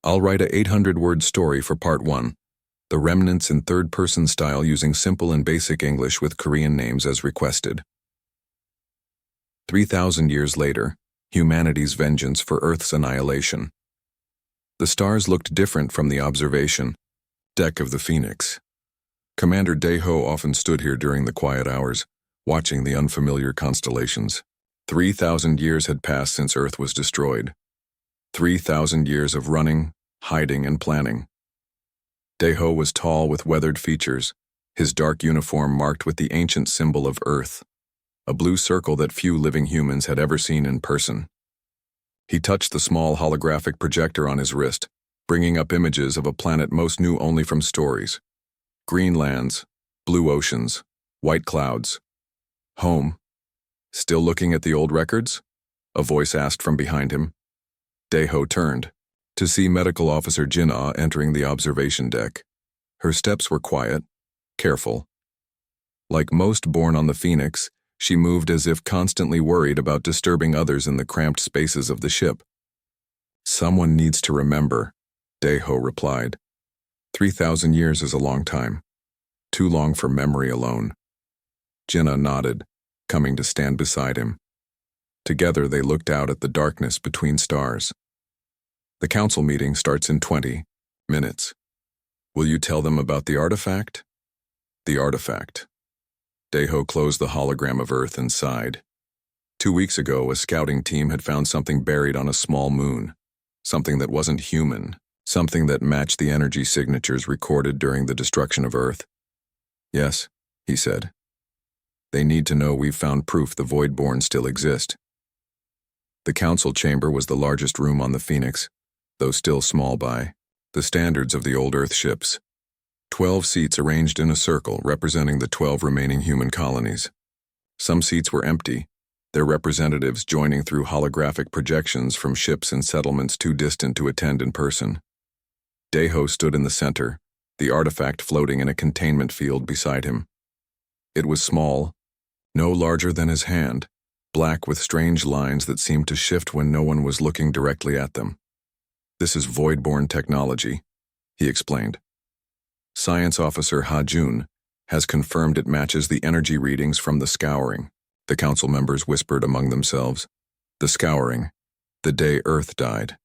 I'll write a 800-word story for part 1. The remnants in third-person style using simple and basic English with Korean names as requested. 3,000 years later, humanity's vengeance for Earth's annihilation. The stars looked different from the observation deck of the Phoenix. Commander Daeho often stood here during the quiet hours, watching the unfamiliar constellations. 3,000 years had passed since Earth was destroyed. 3,000 years of running, hiding, and planning. Daeho was tall with weathered features, his dark uniform marked with the ancient symbol of Earth, a blue circle that few living humans had ever seen in person. He touched the small holographic projector on his wrist, bringing up images of a planet most knew only from stories. Green lands, blue oceans, white clouds. Home. Still looking at the old records? A voice asked from behind him. Daeho turned, to see Medical Officer Jin-ah entering the observation deck. Her steps were quiet, careful. Like most born on the Phoenix, she moved as if constantly worried about disturbing others in the cramped spaces of the ship. "Someone needs to remember," Daeho replied. 3,000 years is a long time. Too long for memory alone. Jin-ah nodded, coming to stand beside him. Together they looked out at the darkness between stars. The council meeting starts in 20 minutes. Will you tell them about the artifact? The artifact. Daeho closed the hologram of Earth and sighed. 2 weeks ago, a scouting team had found something buried on a small moon. Something that wasn't human. Something that matched the energy signatures recorded during the destruction of Earth. Yes, he said. They need to know we've found proof the Voidborn still exist. The council chamber was the largest room on the Phoenix, though still small by the standards of the old Earth ships. 12 seats arranged in a circle representing the 12 remaining human colonies. Some seats were empty, their representatives joining through holographic projections from ships and settlements too distant to attend in person. Daeho stood in the center, the artifact floating in a containment field beside him. It was small, no larger than his hand, black with strange lines that seemed to shift when no one was looking directly at them. This is Voidborn technology, he explained. Science Officer Ha-Jun has confirmed it matches the energy readings from the scouring, the council members whispered among themselves. The scouring, the day Earth died.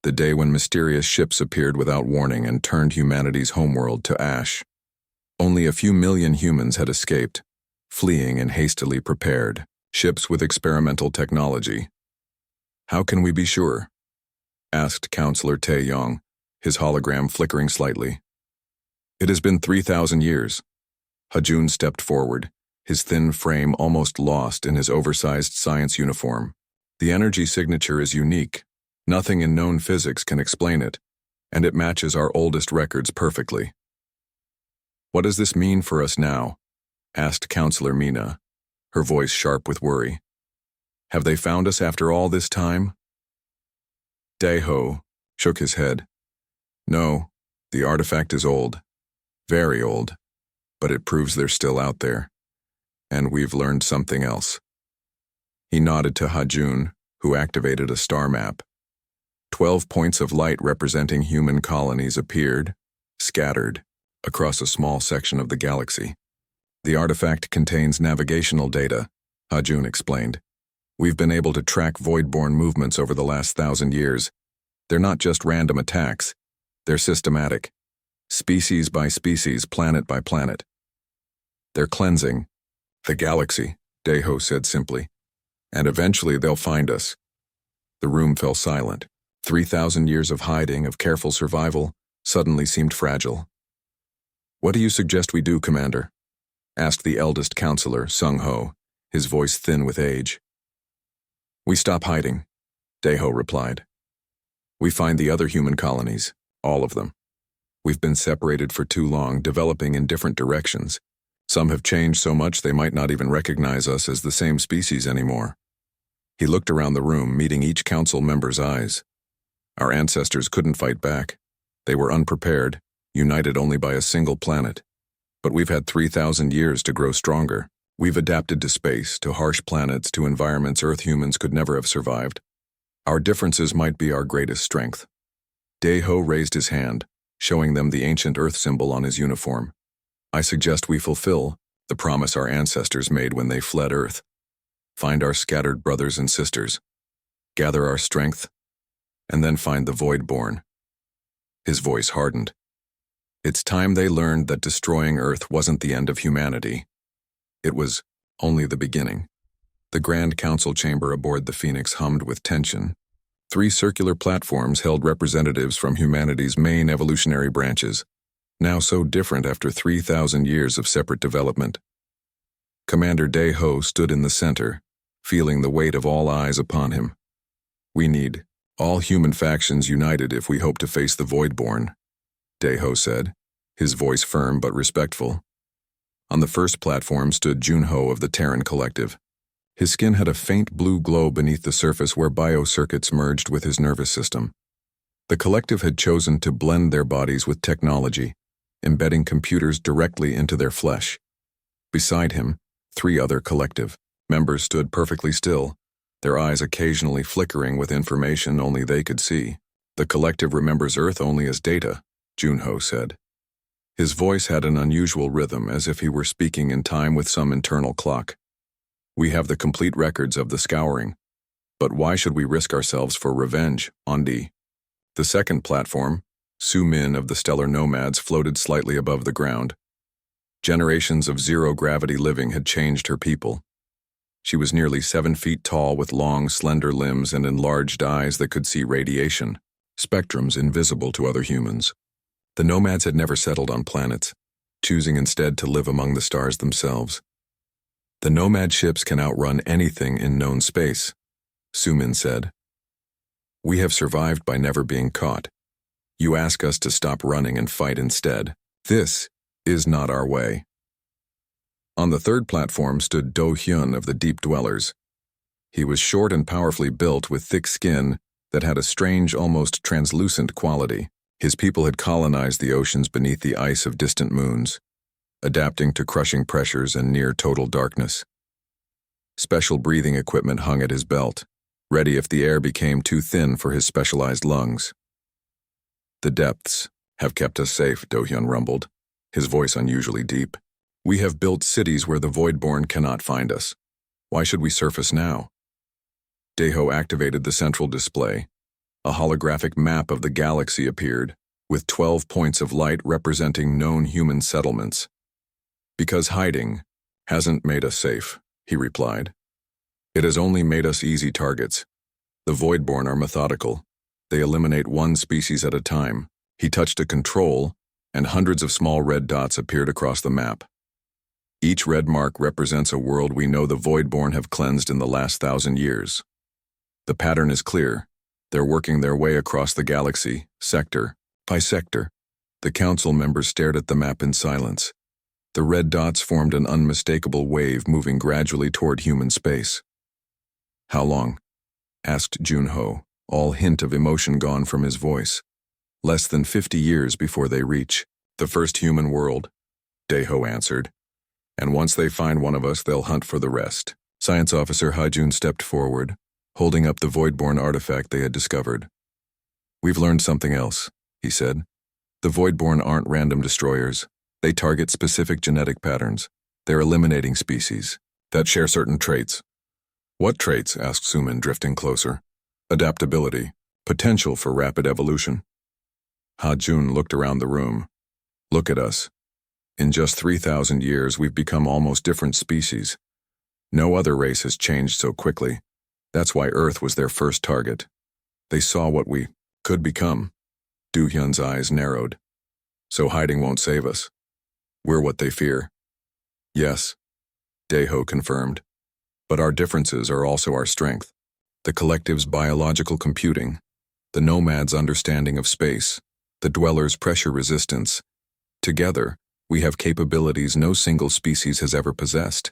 The day when mysterious ships appeared without warning and turned humanity's homeworld to ash. Only a few million humans had escaped, fleeing and hastily prepared, ships with experimental technology. How can we be sure? Asked Counselor Tae-yong, his hologram flickering slightly. It has been 3,000 years. Ha-Jun stepped forward, his thin frame almost lost in his oversized science uniform. The energy signature is unique. Nothing in known physics can explain it, and it matches our oldest records perfectly. What does this mean for us now? Asked Counselor Mina, her voice sharp with worry. Have they found us after all this time? Daeho shook his head. No, the artifact is old. Very old. But it proves they're still out there. And we've learned something else. He nodded to Ha-Jun, who activated a star map. 12 points of light representing human colonies appeared, scattered, across a small section of the galaxy. The artifact contains navigational data, Ha-Jun explained. We've been able to track Voidborn movements over the last 1,000 years. They're not just random attacks. They're systematic. Species by species, planet by planet. They're cleansing the galaxy, Daeho said simply. And eventually they'll find us. The room fell silent. 3,000 years of hiding, of careful survival, suddenly seemed fragile. What do you suggest we do, Commander? Asked the eldest counselor, Sung-ho, his voice thin with age. We stop hiding, Daeho replied. We find the other human colonies, all of them. We've been separated for too long, developing in different directions. Some have changed so much they might not even recognize us as the same species anymore. He looked around the room, meeting each council member's eyes. Our ancestors couldn't fight back. They were unprepared, united only by a single planet. But we've had 3,000 years to grow stronger. We've adapted to space, to harsh planets, to environments Earth humans could never have survived. Our differences might be our greatest strength. Daeho raised his hand, showing them the ancient Earth symbol on his uniform. I suggest we fulfill the promise our ancestors made when they fled Earth. Find our scattered brothers and sisters, gather our strength, and then find the Voidborn. His voice hardened. It's time they learned that destroying Earth wasn't the end of humanity. It was only the beginning. The Grand Council chamber aboard the Phoenix hummed with tension. 3 circular platforms held representatives from humanity's main evolutionary branches, now so different after 3,000 years of separate development. Commander Daeho stood in the center, feeling the weight of all eyes upon him. We need all human factions united if we hope to face the Voidborn, Daeho said, his voice firm but respectful. On the first platform stood Junho of the Terran Collective. His skin had a faint blue glow beneath the surface where biocircuits merged with his nervous system. The collective had chosen to blend their bodies with technology, embedding computers directly into their flesh. Beside him, 3 other collective members stood perfectly still, their eyes occasionally flickering with information only they could see. The collective remembers Earth only as data, Junho said. His voice had an unusual rhythm, as if he were speaking in time with some internal clock. We have the complete records of the scouring, but why should we risk ourselves for revenge, Ondi? The second platform, Su Min of the Stellar Nomads, floated slightly above the ground. Generations of zero-gravity living had changed her people. She was nearly 7 feet tall with long, slender limbs and enlarged eyes that could see radiation, spectrums invisible to other humans. The Nomads had never settled on planets, choosing instead to live among the stars themselves. The Nomad ships can outrun anything in known space, Su Min said. We have survived by never being caught. You ask us to stop running and fight instead. This is not our way. On the third platform stood Do Hyun of the Deep Dwellers. He was short and powerfully built with thick skin that had a strange, almost translucent quality. His people had colonized the oceans beneath the ice of distant moons, adapting to crushing pressures and near total darkness. Special breathing equipment hung at his belt, ready if the air became too thin for his specialized lungs. The depths have kept us safe, Do Hyun rumbled, his voice unusually deep. We have built cities where the Voidborn cannot find us. Why should we surface now? Daeho activated the central display. A holographic map of the galaxy appeared, with 12 points of light representing known human settlements. Because hiding hasn't made us safe, he replied. It has only made us easy targets. The Voidborn are methodical. They eliminate one species at a time. He touched a control, and hundreds of small red dots appeared across the map. Each red mark represents a world we know the Voidborn have cleansed in the last 1,000 years. The pattern is clear. They're working their way across the galaxy, sector by sector. The council members stared at the map in silence. The red dots formed an unmistakable wave moving gradually toward human space. How long? Asked Junho, all hint of emotion gone from his voice. Less than 50 years before they reach the first human world, Daeho answered. And once they find one of us, they'll hunt for the rest. Science Officer Hajun stepped forward, holding up the Voidborn artifact they had discovered. We've learned something else, he said. The Voidborn aren't random destroyers. They target specific genetic patterns. They're eliminating species that share certain traits. What traits? Asked Su Min, drifting closer. Adaptability, potential for rapid evolution. Ha-Jun looked around the room. Look at us. In just 3,000 years, we've become almost different species. No other race has changed so quickly. That's why Earth was their first target. They saw what we could become. Do Hyun's eyes narrowed. So hiding won't save us. We're what they fear. Yes, Daeho confirmed. But our differences are also our strength. The collective's biological computing, the nomad's understanding of space, the dweller's pressure resistance. Together, we have capabilities no single species has ever possessed.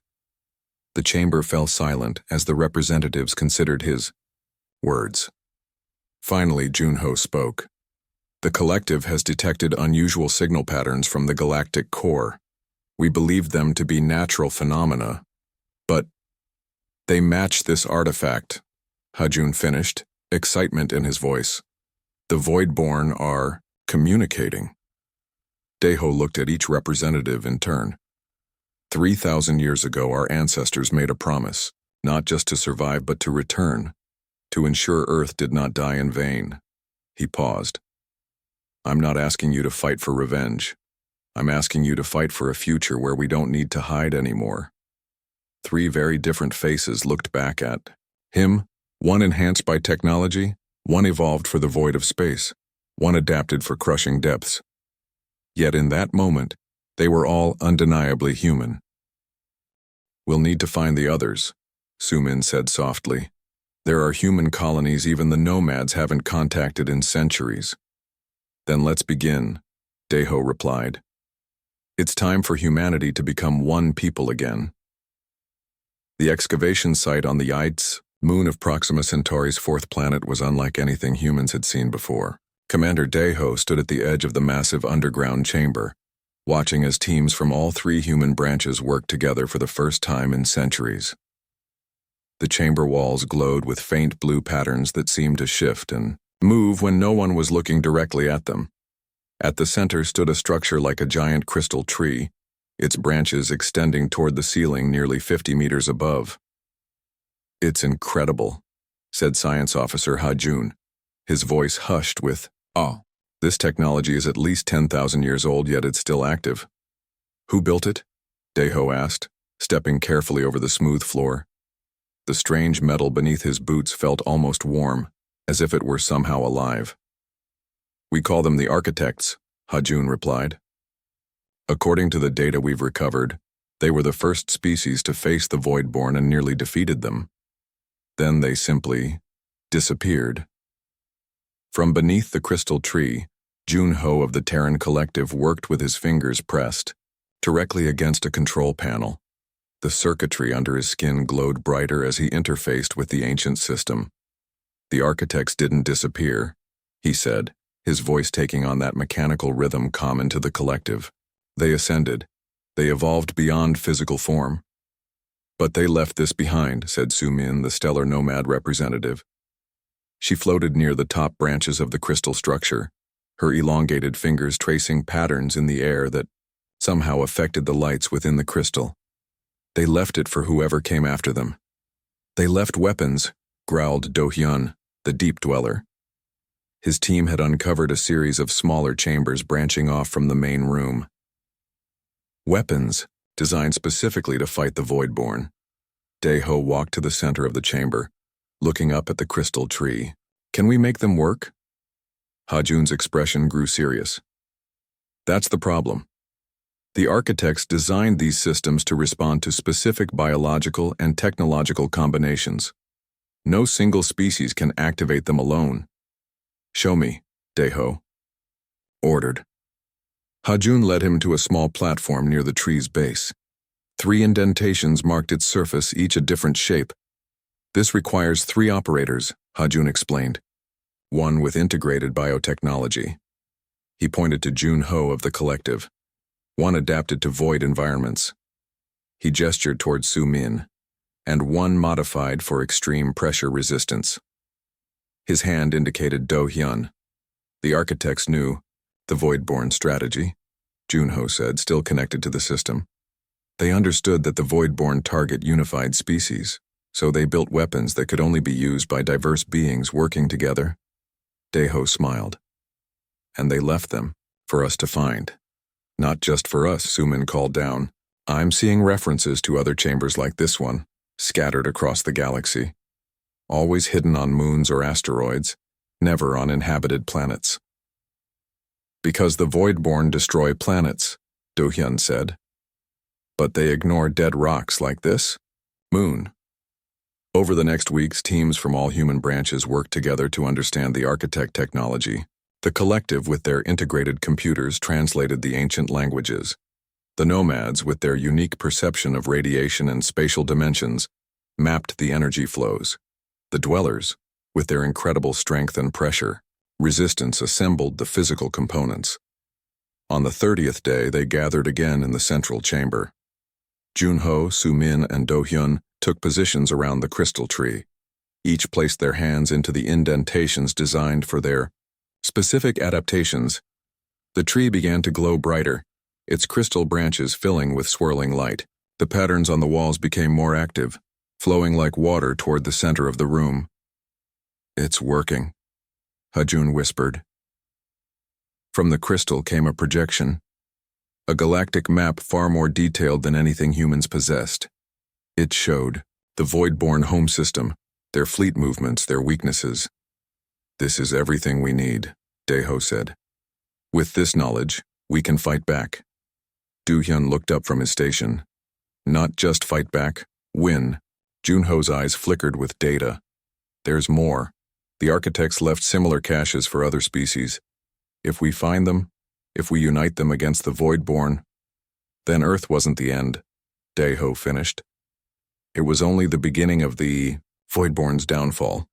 The chamber fell silent as the representatives considered his words. Finally, Junho spoke. The collective has detected unusual signal patterns from the galactic core. We believed them to be natural phenomena, but they match this artifact, Hajun finished, excitement in his voice. The Voidborn are communicating. Daeho looked at each representative in turn. 3,000 years ago, our ancestors made a promise, not just to survive but to return, to ensure Earth did not die in vain. He paused. I'm not asking you to fight for revenge. I'm asking you to fight for a future where we don't need to hide anymore. 3 very different faces looked back at him, one enhanced by technology, one evolved for the void of space, one adapted for crushing depths. Yet in that moment, they were all undeniably human. We'll need to find the others, Su-min said softly. There are human colonies even the nomads haven't contacted in centuries. Then let's begin, Daeho replied. It's time for humanity to become one people again. The excavation site on the Ites, moon of Proxima Centauri's 4th planet, was unlike anything humans had seen before. Commander Daeho stood at the edge of the massive underground chamber, watching as teams from all 3 human branches worked together for the first time in centuries. The chamber walls glowed with faint blue patterns that seemed to shift and move when no one was looking directly at them. At the center stood a structure like a giant crystal tree, its branches extending toward the ceiling nearly 50 meters above. It's incredible, said Science Officer Ha-jun, his voice hushed with awe. This technology is at least 10,000 years old, yet it's still active. Who built it? Daeho asked, stepping carefully over the smooth floor. The strange metal beneath his boots felt almost warm, as if it were somehow alive. We call them the architects, Ha-jun replied. According to the data we've recovered, they were the first species to face the Voidborn and nearly defeated them. Then they simply disappeared. From beneath the crystal tree, Jun-ho of the Terran Collective worked with his fingers pressed, directly against a control panel. The circuitry under his skin glowed brighter as he interfaced with the ancient system. The architects didn't disappear, he said, his voice taking on that mechanical rhythm common to the collective. They ascended. They evolved beyond physical form. But they left this behind, said Su-min, the stellar nomad representative. She floated near the top branches of the crystal structure, her elongated fingers tracing patterns in the air that somehow affected the lights within the crystal. They left it for whoever came after them. They left weapons, growled Do-hyun, the deep dweller. His team had uncovered a series of smaller chambers branching off from the main room. Weapons, designed specifically to fight the Voidborn. Daeho walked to the center of the chamber, looking up at the crystal tree. Can we make them work? Ha-jun's expression grew serious. That's the problem. The architects designed these systems to respond to specific biological and technological combinations. No single species can activate them alone. Show me, Daeho ordered. Ha-jun led him to a small platform near the tree's base. 3 indentations marked its surface, each a different shape. This requires 3 operators, Ha-jun explained. 1 with integrated biotechnology. He pointed to Jun-ho of the collective. 1 adapted to void environments. He gestured towards Su-min. And 1 modified for extreme pressure resistance. His hand indicated Do-hyun. The architects knew the Voidborn strategy, Jun-ho said, still connected to the system. They understood that the Voidborn target unified species, so they built weapons that could only be used by diverse beings working together. Daeho smiled. And they left them, for us to find. Not just for us, Su-min called down. I'm seeing references to other chambers like this one, scattered across the galaxy. Always hidden on moons or asteroids, never on inhabited planets. Because the Voidborn destroy planets, Do-hyun said. But they ignore dead rocks like this? Moon. Over the next weeks, teams from all human branches worked together to understand the architect technology. The collective, with their integrated computers, translated the ancient languages. The nomads, with their unique perception of radiation and spatial dimensions, mapped the energy flows. The dwellers, with their incredible strength and pressure, resistance, assembled the physical components. On the 30th day, they gathered again in the central chamber. Jun-ho, Su-min, and Do-hyun took positions around the crystal tree. Each placed their hands into the indentations designed for their Specific adaptations. The tree began to glow brighter, its crystal branches filling with swirling light. The patterns on the walls became more active, flowing like water toward the center of the room. "It's working," Hajun whispered. From the crystal came a projection, a galactic map far more detailed than anything humans possessed. It showed the Voidborn home system, their fleet movements, their weaknesses. "This is everything we need," Daeho said. "With this knowledge, we can fight back." Do-hyun looked up from his station. "Not just fight back, win." Junho's eyes flickered with data. "There's more. The architects left similar caches for other species. If we find them, if we unite them against the Voidborn, then Earth wasn't the end," Daeho finished. "It was only the beginning of the Voidborn's downfall.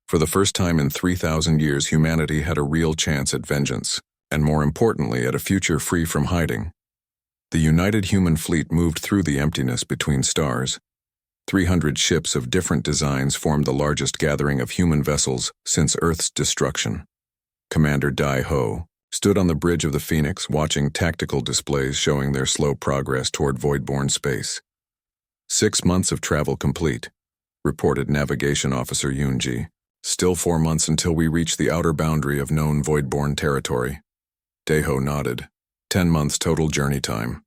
For the first time in 3,000 years, humanity had a real chance at vengeance, and more importantly, at a future free from hiding." The united human fleet moved through the emptiness between stars. 300 ships of different designs formed the largest gathering of human vessels since Earth's destruction. Commander Daeho stood on the bridge of the Phoenix watching tactical displays showing their slow progress toward Voidborn space. 6 months of travel complete, reported Navigation Officer Yoonji. "Still 4 months until we reach the outer boundary of known Voidborn territory." Daeho nodded. 10 months total journey time.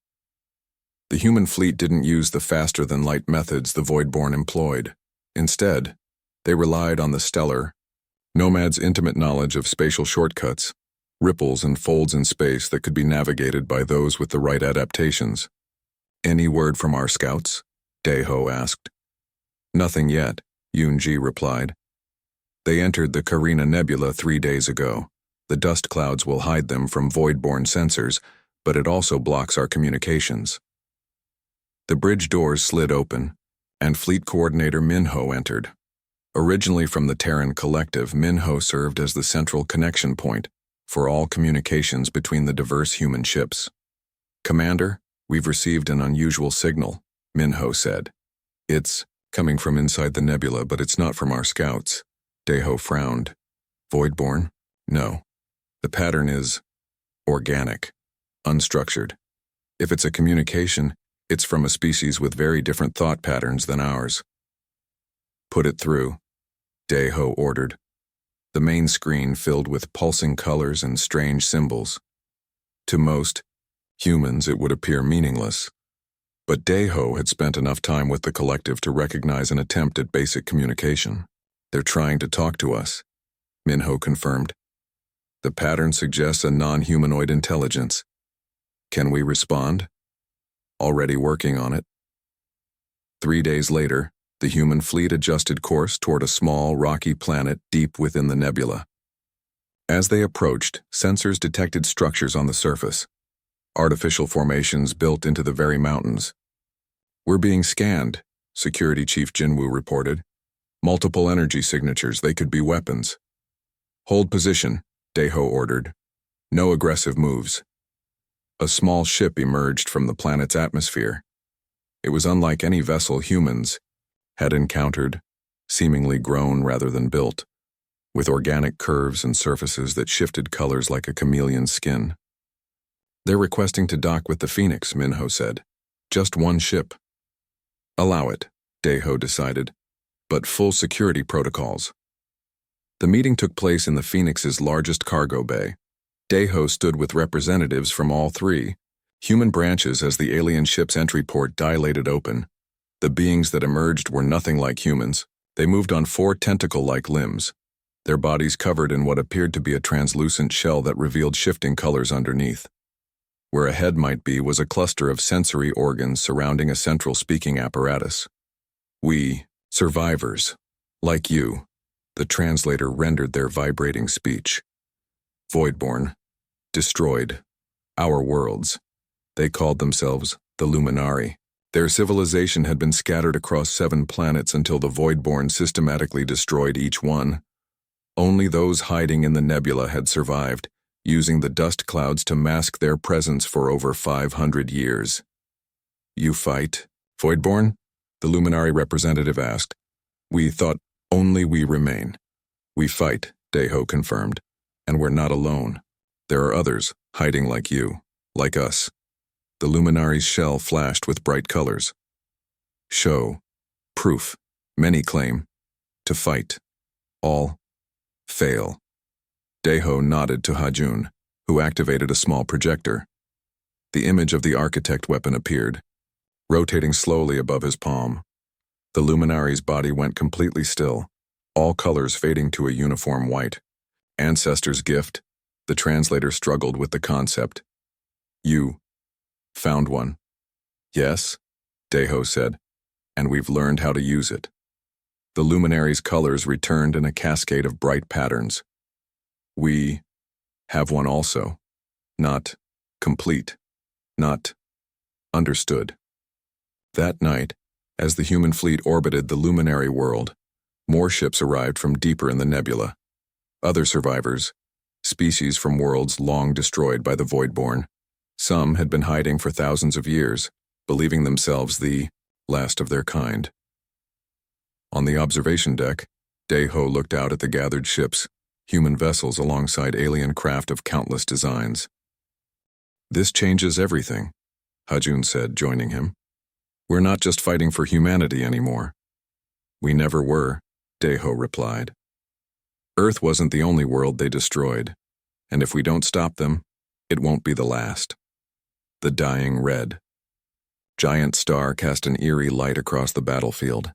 The human fleet didn't use the faster-than-light methods the Voidborn employed. Instead, they relied on the stellar nomad's intimate knowledge of spatial shortcuts, ripples and folds in space that could be navigated by those with the right adaptations. "Any word from our scouts?" Daeho asked. "Nothing yet," Yoonji replied. "They entered the Carina Nebula 3 days ago. The dust clouds will hide them from Voidborn sensors, but it also blocks our communications." The bridge doors slid open, and Fleet Coordinator Minho entered. Originally from the Terran Collective, Minho served as the central connection point for all communications between the diverse human ships. "Commander, we've received an unusual signal," Minho said. "It's coming from inside the nebula, but it's not from our scouts." Daeho frowned. "Voidborn? No. The pattern is organic, unstructured. If it's a communication, it's from a species with very different thought patterns than ours." "Put it through," Daeho ordered. The main screen filled with pulsing colors and strange symbols. To most humans, it would appear meaningless. But Daeho had spent enough time with the collective to recognize an attempt at basic communication. "They're trying to talk to us," Minho confirmed. "The pattern suggests a non-humanoid intelligence. Can we respond?" "Already working on it." 3 days later, the human fleet adjusted course toward a small, rocky planet deep within the nebula. As they approached, sensors detected structures on the surface, artificial formations built into the very mountains. "We're being scanned," Security Chief Jinwoo reported. "Multiple energy signatures, they could be weapons." "Hold position," Daeho ordered. "No aggressive moves." A small ship emerged from the planet's atmosphere. It was unlike any vessel humans had encountered, seemingly grown rather than built, with organic curves and surfaces that shifted colors like a chameleon's skin. "They're requesting to dock with the Phoenix," Minho said. "Just one ship." "Allow it," Daeho decided, "but full security protocols." The meeting took place in the Phoenix's largest cargo bay. Daeho stood with representatives from all 3 human branches as the alien ship's entry port dilated open. The beings that emerged were nothing like humans. They moved on 4 tentacle-like limbs, their bodies covered in what appeared to be a translucent shell that revealed shifting colors underneath. Where a head might be was a cluster of sensory organs surrounding a central speaking apparatus. "We, survivors, like you," the translator rendered their vibrating speech. "Voidborn, destroyed, our worlds." They called themselves the Luminari. Their civilization had been scattered across 7 planets until the Voidborn systematically destroyed each one. Only those hiding in the nebula had survived, using the dust clouds to mask their presence for over 500 years. "You fight, Voidborn?" the Luminari representative asked. "We thought only we remain." "We fight," Daeho confirmed. And we're not alone. There are others, hiding like you, like us. The Luminary's shell flashed with bright colors. Show. Proof. Many claim. To fight. All. Fail. Deho nodded to Hajun, who activated a small projector. The image of the architect weapon appeared, rotating slowly above his palm. The Luminary's body went completely still, all colors fading to a uniform white. Ancestor's gift. The translator struggled with the concept. You found one. Yes, Deho said, and we've learned how to use it. The Luminary's colors returned in a cascade of bright patterns. We have one also. Not complete. Not understood. That night, as the human fleet orbited the Luminary world, more ships arrived from deeper in the nebula. Other survivors, species from worlds long destroyed by the Voidborn. Some had been hiding for thousands of years, believing themselves the last of their kind. On the observation deck, Deho looked out at the gathered ships, human vessels alongside alien craft of countless designs. This changes everything, Hajun said, joining him. We're not just fighting for humanity anymore. We never were, Deho replied. Earth wasn't the only world they destroyed, and if we don't stop them, it won't be the last. The dying red. Giant star cast an eerie light across the battlefield.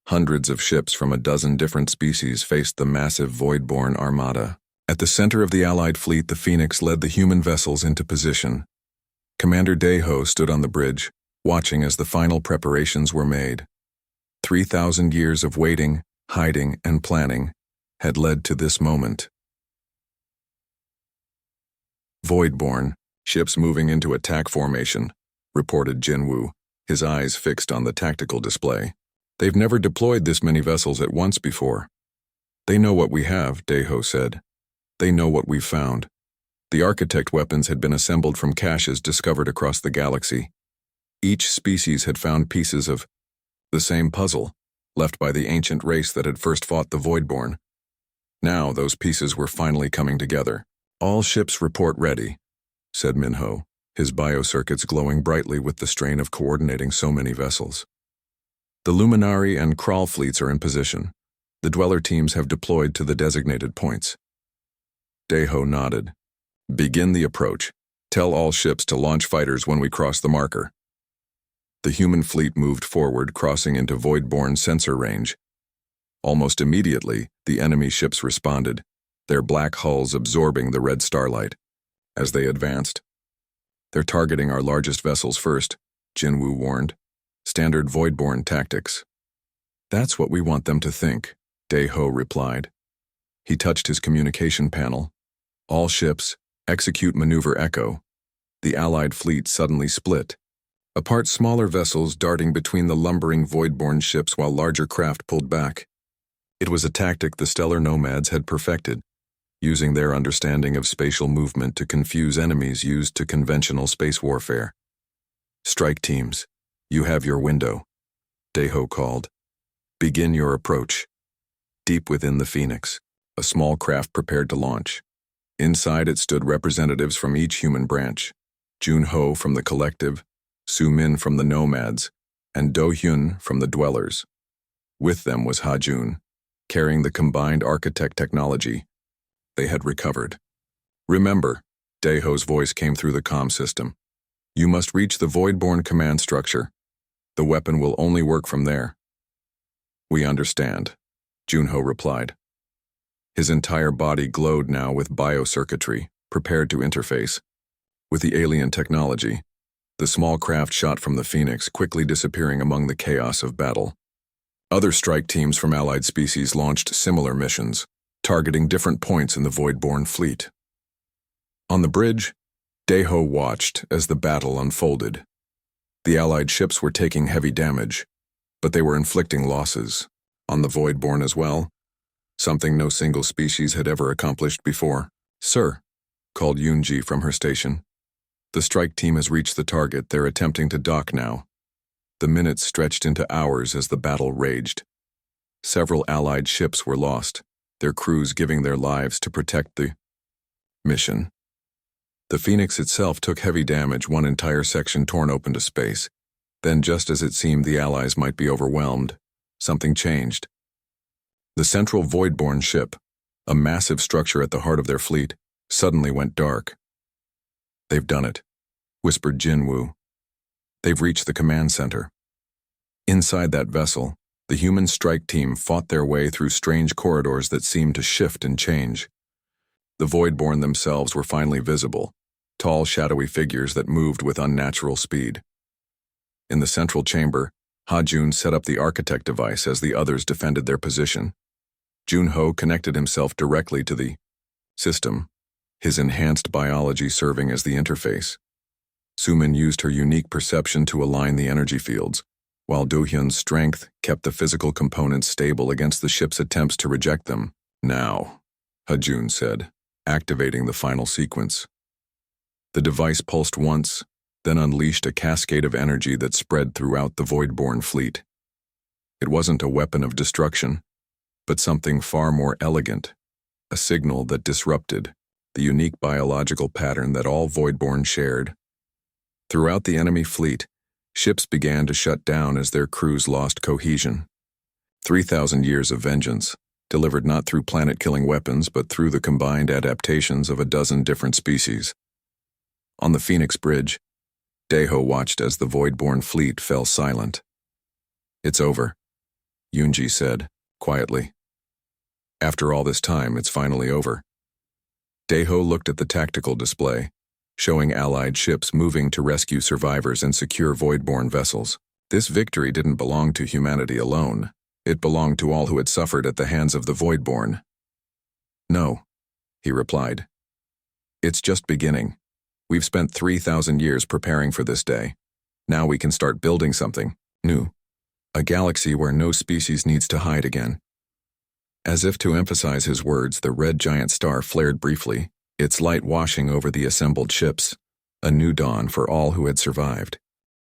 Hundreds of ships from a dozen different species faced the massive Voidborn armada. At the center of the Allied fleet, the Phoenix led the human vessels into position. Commander Deho stood on the bridge, watching as the final preparations were made. 3,000 years of waiting, hiding, and planning had led to this moment. Voidborn, ships moving into attack formation, reported Jinwoo, his eyes fixed on the tactical display. They've never deployed this many vessels at once before. They know what we have, Deho said. They know what we've found. The architect weapons had been assembled from caches discovered across the galaxy. Each species had found pieces of the same puzzle, left by the ancient race that had first fought the Voidborn. Now those pieces were finally coming together. All ships report ready, said Minho, his biocircuits glowing brightly with the strain of coordinating so many vessels. The Luminary and Crawl fleets are in position. The Dweller teams have deployed to the designated points. Deho nodded. Begin the approach. Tell all ships to launch fighters when we cross the marker. The human fleet moved forward, crossing into Voidborn sensor range. Almost immediately, the enemy ships responded, their black hulls absorbing the red starlight. As they advanced, they're targeting our largest vessels first, Jinwoo warned. Standard Voidborn tactics. That's what we want them to think, Deho replied. He touched his communication panel. All ships, execute maneuver Echo. The Allied fleet suddenly split. Apart, smaller vessels darting between the lumbering Voidborn ships while larger craft pulled back. It was a tactic the stellar nomads had perfected, using their understanding of spatial movement to confuse enemies used to conventional space warfare. Strike teams, you have your window, Deho called. Begin your approach. Deep within the Phoenix, a small craft prepared to launch. Inside it stood representatives from each human branch. Jun-Ho from the Collective, Su-Min from the Nomads, and Do-Hyun from the Dwellers. With them was Ha-Jun, carrying the combined architect technology they had recovered. Remember, Deho's voice came through the comm system. You must reach the Voidborn command structure. The weapon will only work from there. We understand, Jun-Ho replied. His entire body glowed now with biocircuitry, prepared to interface. With the alien technology, the small craft shot from the Phoenix, quickly disappearing among the chaos of battle. Other strike teams from allied species launched similar missions, targeting different points in the Voidborn fleet. On the bridge, Deho watched as the battle unfolded. The allied ships were taking heavy damage, but they were inflicting losses, on the Voidborn as well, something no single species had ever accomplished before. Sir, called Yoonji from her station. The strike team has reached the target. They're attempting to dock now. The minutes stretched into hours as the battle raged. Several allied ships were lost, their crews giving their lives to protect the Mission. The Phoenix itself took heavy damage, one entire section torn open to space. Then, just as it seemed the Allies might be overwhelmed, something changed. The central Voidborn ship, a massive structure at the heart of their fleet, suddenly went dark. "They've done it," whispered Jinwoo. "They've reached the command center." Inside that vessel, the human strike team fought their way through strange corridors that seemed to shift and change. The Voidborn themselves were finally visible, tall, shadowy figures that moved with unnatural speed. In the central chamber, Ha-Jun set up the architect device as the others defended their position. Jun-Ho connected himself directly to the system, his enhanced biology serving as the interface. Sumin used her unique perception to align the energy fields, while Do-Hyun's strength kept the physical components stable against the ship's attempts to reject them. "Now," Ha-Jun said, activating the final sequence. The device pulsed once, then unleashed a cascade of energy that spread throughout the Voidborn fleet. It wasn't a weapon of destruction, but something far more elegant, a signal that disrupted the unique biological pattern that all Voidborn shared. Throughout the enemy fleet, ships began to shut down as their crews lost cohesion. 3,000 years of vengeance, delivered not through planet-killing weapons but through the combined adaptations of a dozen different species. On the Phoenix Bridge, Daeho watched as the Voidborn fleet fell silent. "It's over," Yoonji said, quietly. "After all this time, it's finally over." Daeho looked at the tactical display, showing Allied ships moving to rescue survivors and secure Voidborn vessels. This victory didn't belong to humanity alone. It belonged to all who had suffered at the hands of the Voidborn. "No," he replied. "It's just beginning. We've spent 3,000 years preparing for this day. Now we can start building something new. A galaxy where no species needs to hide again." As if to emphasize his words, the red giant star flared briefly, its light washing over the assembled ships, a new dawn for all who had survived.